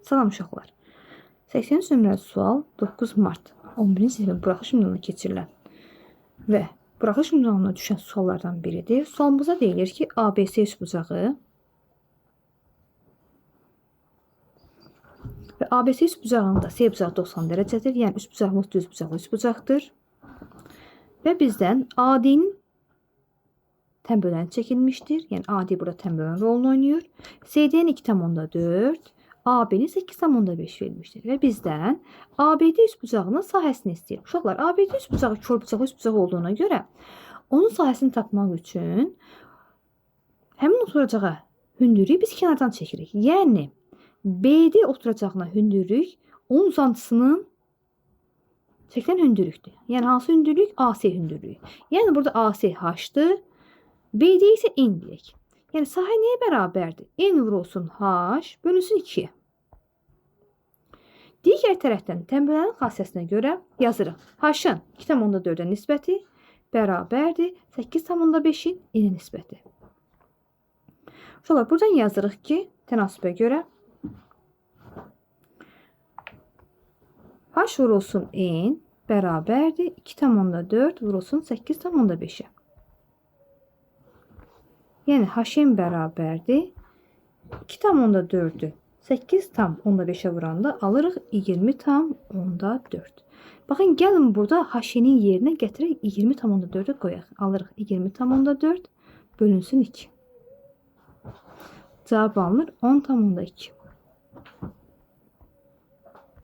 Salam uşaqlar. 83 nömrəli sual 9 mart 11-ci sinifin buraxılış imtahanına keçirilən və buraxılış imtahanına düşən suallardan biridir. Sualımıza deyilir ki, ABC üçbucağı və ABC üçbucağında C bucağı 90 dərəcədir. Yəni üçbucağımız düz bucaqlı üçbucaqdır. Və bizdən AD'nin tənböləni çəkilmişdir. Yəni AD burada tənbölən rolunu oynayır. CD'nin 2,4, AB'nin 8,5 verilmişdir. Və bizdən ABD üçbucağının sahəsini istəyir. Uşaqlar, ABD üçbucağı körbucaqlı üçbucaq olduğuna görə onun sahəsini tapmaq üçün həmin oturacağa hündürlüyü biz kənardan çəkirik. Yəni BD oturacağına hündürlük onun uzantısının çəkilən hündürlükdür. Yəni hansı hündürlük? AC hündürlüyü. Yəni burada AC H-dır. BD isə N deyək. Yəni sahə nəyə bərabərdir? N vurulsun H bölünsün 2. Digər tərəfdən tənbələnin xassəsinə görə yazırıq. H-ın 2,4-ə nisbəti bərabərdir 8,5-in N-ə nisbəti. Sonra buradan yazırıq ki, tənasübə görə H vurulsun N bərabərdir 2,4 vurulsun 8,5-ə. Yəni HN bərabərdir 2,4-ü 8,5-ə vuranda alırıq 20,4. Baxın, gəlin burada HN-in yerinə gətirək 20,4-ü qoyaq. Alırıq 20,4 bölünsün 2. Cavab alınır 10,2.